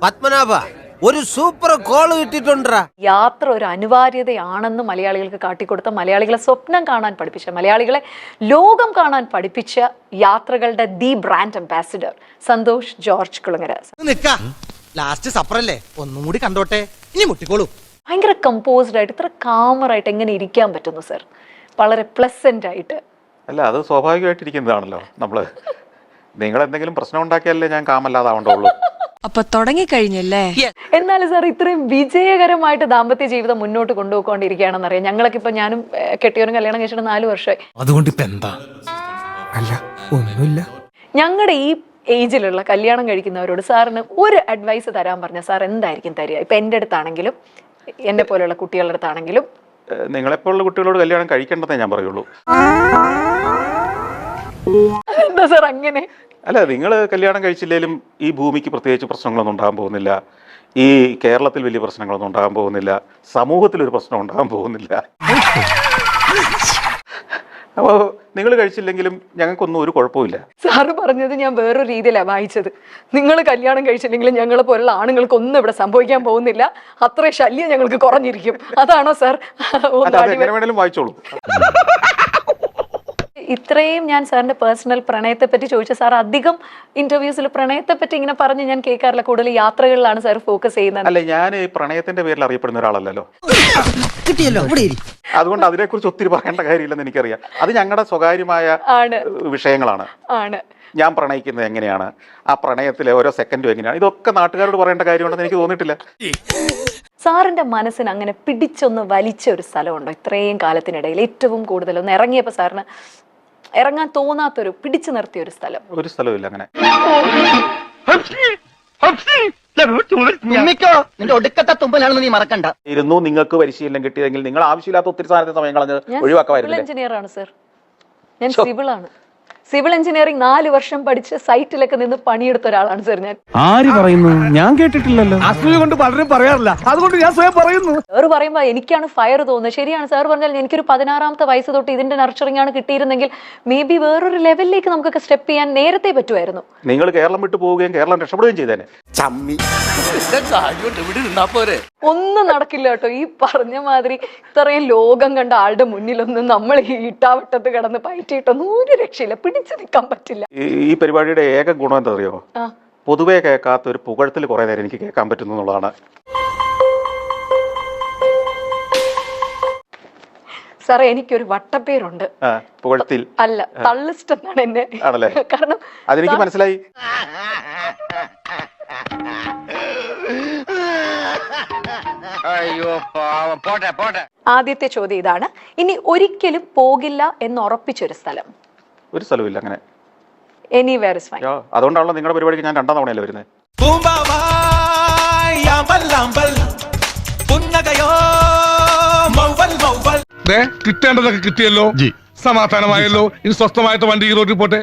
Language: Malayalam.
പത്മനാഭ ഒരു സൂപ്പർ കോൾ കിട്ടിട്ടുണ്ടാ. യാത്ര ഒരു അനിവാര്യതയാണെന്ന് മലയാളികൾക്ക് കാട്ടിക്കൊടുത്ത, മലയാളികളെ സ്വപ്നം കാണാൻ പഠിപ്പിച്ച, മലയാളികളെ ലോകം കാണാൻ പഠിപ്പിച്ച യാത്രകളുടെ the brand ambassador Santhosh George Kulangara. Last സപ്പറല്ലേ, ഒന്നും കൂടി കണ്ടോട്ടെ, ഇനി മുട്ടിക്കോളൂ. ഭയങ്കര കമ്പോസ്ഡ് ആയിട്ട്, ഇത്ര കാമറായിട്ട് എങ്ങനെ ഇരിക്കാൻ പറ്റുന്നു സർ? വളരെ പ്ലസന്റ് ആയിട്ട്. അല്ല, അത് സ്വാഭാവികമായിട്ടിരിക്കുന്നതാണല്ലോ. നിങ്ങൾ എന്തെങ്കിലും പ്രശ്നം ഉണ്ടാക്കിയാലേ ഞാൻ കാമല്ലാതാവണ്ടുള്ളൂ. അപ്പൊ തുടങ്ങിക്കഴിഞ്ഞല്ലേ? എന്നാലും സാർ ഇത്രയും വിജയകരമായിട്ട് ദാമ്പത്യ ജീവിതം മുന്നോട്ട് കൊണ്ടുപോയിക്കൊണ്ടിരിക്കുകയാണെന്ന് അറിയാം. ഞങ്ങളൊക്കെ ഇപ്പൊ, ഞാനും കെട്ടിയവനും കല്യാണം കഴിച്ചിട്ട് 4 വർഷമായി. അതുകൊണ്ട് ഇപ്പൊ എന്താ? അല്ല, ഒന്നുമില്ല. ഞങ്ങളുടെ ഈ ഏജിലുള്ള കല്യാണം കഴിക്കുന്നവരോട് സാറിന് ഒരു അഡ്വൈസ് തരാൻ പറഞ്ഞ സാർ എന്തായിരിക്കും തരിക? ഇപ്പൊ എൻ്റെ അടുത്താണെങ്കിലും എന്നെ പോലെയുള്ള കുട്ടികളുടെ അടുത്താണെങ്കിലും. നിങ്ങളെപ്പോലുള്ള കുട്ടികളോട് കല്യാണം കഴിക്കേണ്ടതേ ഞാൻ പറയുള്ളൂ. എന്താ സാർ അങ്ങനെ? അല്ല, നിങ്ങൾ കല്യാണം കഴിച്ചില്ലെങ്കിലും ഈ ഭൂമിക്ക് പ്രത്യേകിച്ച് പ്രശ്നങ്ങളൊന്നും ഉണ്ടാകാൻ പോകുന്നില്ല. ഈ കേരളത്തിൽ വലിയ പ്രശ്നങ്ങളൊന്നും ഉണ്ടാകാൻ പോകുന്നില്ല. സമൂഹത്തിലൊരു പ്രശ്നം ഉണ്ടാകാൻ പോകുന്നില്ല. അപ്പോൾ നിങ്ങൾ കഴിച്ചില്ലെങ്കിലും ഞങ്ങൾക്കൊന്നും ഒരു കുഴപ്പമില്ല. സാറ് പറഞ്ഞത് ഞാൻ വേറൊരു രീതിയിലാണ് വായിച്ചത്. നിങ്ങൾ കല്യാണം കഴിച്ചില്ലെങ്കിലും ഞങ്ങളെ പോലുള്ള ആണുങ്ങൾക്കൊന്നും ഇവിടെ സംഭവിക്കാൻ പോകുന്നില്ല, അത്രയും ശല്യം ഞങ്ങൾക്ക് കുറഞ്ഞിരിക്കും. അതാണോ സാർ? എങ്ങനെ വേണേലും വായിച്ചോളൂ. ഇത്രയും ഞാൻ സാറിന്റെ പേഴ്സണൽ പ്രണയത്തെ പറ്റി ചോദിച്ച സാർ അധികം ഇന്റർവ്യൂസിൽ പ്രണയത്തെ പറ്റി ഇങ്ങനെ പറഞ്ഞ് ഞാൻ കേൾക്കാറില്ല. കൂടുതൽ യാത്രകളിലാണ് സാർ ഫോക്കസ് ചെയ്യുന്നത്. അല്ല, ഞാൻ പ്രണയത്തിന്റെ പേരിൽ അറിയപ്പെടുന്ന ഒരാളല്ലല്ലോ. അതുകൊണ്ട് അതിനെക്കുറിച്ച് ഒത്തിരി പറയേണ്ട കാര്യമില്ലെന്ന് എനിക്കറിയാം. അത് ഞങ്ങളുടെ സ്വകാര്യമായ വിഷയങ്ങളാണ്. ഞാൻ പ്രണയിക്കുന്നത് എങ്ങനെയാണ്, ആ പ്രണയത്തിലെ ഓരോ സെക്കൻഡും എങ്ങനെയാണ്, ഇതൊക്കെ നാട്ടുകാരോട് പറയേണ്ട കാര്യമുണ്ടെന്ന് എനിക്ക് തോന്നിയിട്ടില്ല. സാറിന്റെ മനസ്സിന് അങ്ങനെ പിടിച്ചൊന്ന് വലിച്ച ഒരു സ്ഥലമുണ്ടോ ഇത്രയും കാലത്തിനിടയിൽ? ഏറ്റവും കൂടുതൽ ഒന്ന് ഇറങ്ങിയപ്പോ സാറിന് ഇറങ്ങാൻ തോന്നാത്തൊരു, പിടിച്ചു നിർത്തിയ ഒരു സ്ഥലം? ഒരു സ്ഥലമില്ല അങ്ങനെ. ഒടുക്കത്തെ തുമ്പലാണെന്ന് നീ മറക്കണ്ട. നിങ്ങൾക്ക് പരിശീലനം കിട്ടിയതെങ്കിൽ നിങ്ങൾ ആവശ്യമില്ലാത്ത ഒത്തിരി സാധനത്തെ സമയം കളഞ്ഞ് ഒഴിവാക്കാമായിരുന്നു. എഞ്ചിനീയർ ആണ് സർ, ഞാൻ സിവിൾ ആണ്. സിവിൽ എഞ്ചിനീയറിംഗ് 4 വർഷം പഠിച്ച് സൈറ്റിലൊക്കെ നിന്ന് പണിയെടുത്ത ഒരാളാണ് സർ ഞാൻ. ആര് പറയുന്നു? ഞാൻ കേട്ടിട്ടില്ലല്ലോ. അസൂയ കൊണ്ട് പലരും പറയാറില്ല, അതുകൊണ്ട് ഞാൻ സ്വയം പറയുന്നു. സാർ പറയുമ്പോ എനിക്കാണ് ഫയർ തോന്നുന്നത്. ശരിയാണ് സാർ പറഞ്ഞാൽ, എനിക്കൊരു 16ാമത്തെ വയസ്സ് തൊട്ട് ഇതിന്റെ നർച്ചറിംഗ് ആണ് കിട്ടിയിരുന്നെങ്കിൽ മേ ബി വേറൊരു ലെവലിലേക്ക് നമുക്കൊക്കെ സ്റ്റെപ്പ് ചെയ്യാൻ നേരത്തെ പറ്റുമായിരുന്നു. നിങ്ങൾ കേരളം വിട്ടു പോവുകയും കേരളം രക്ഷപ്പെടുകയും ചെയ്തേനെ. ഒന്നും നടക്കില്ല കേട്ടോ. ഈ പറഞ്ഞ മാതിരി ഇത്രയും ലോകം കണ്ട ആളുടെ മുന്നിലൊന്നും നമ്മൾ ഈ ഇട്ടാവട്ടത്ത് കിടന്ന് പയറ്റിയിട്ടൊന്നും ഒരു രക്ഷയില്ല, പിടിച്ചു നിൽക്കാൻ പറ്റില്ല. ഈ പരിപാടിയുടെ ഏക ഗുണം എന്താ അറിയോ? പൊതുവെ കേൾക്കാത്ത ഒരു പുകഴ്ത്തിൽ കുറെ നേരം എനിക്ക് കേൾക്കാൻ പറ്റുന്നു എന്നുള്ളതാണ്. സാറേ, എനിക്കൊരു വട്ടപ്പേരുണ്ട്. പുകഴ്ത്തിൽ അല്ല, തള്ളിസ്റ്റ് എന്നാണ് എന്നെ. ആണല്ലേ? കാരണം അതെനിക്ക് മനസ്സിലായി. ആദ്യത്തെ ചോദ്യം ഇതാണ്, ഇനി ഒരിക്കലും പോകില്ല എന്ന് ഉറപ്പിച്ചൊരു സ്ഥലം? ഒരു സ്ഥലമില്ല അങ്ങനെ. Anywhere is fine. അതുകൊണ്ടാണല്ലോ നിങ്ങളുടെ പരിപാടിക്ക് ഞാൻ 2ാം തവണയല്ലേ വരുന്നത്. കിട്ടേണ്ടതൊക്കെ കിട്ടിയല്ലോ, സമാധാനമായല്ലോ. ഇനി സ്വസ്ഥമായിട്ട് വണ്ടി റോഡിൽ പോട്ടെ.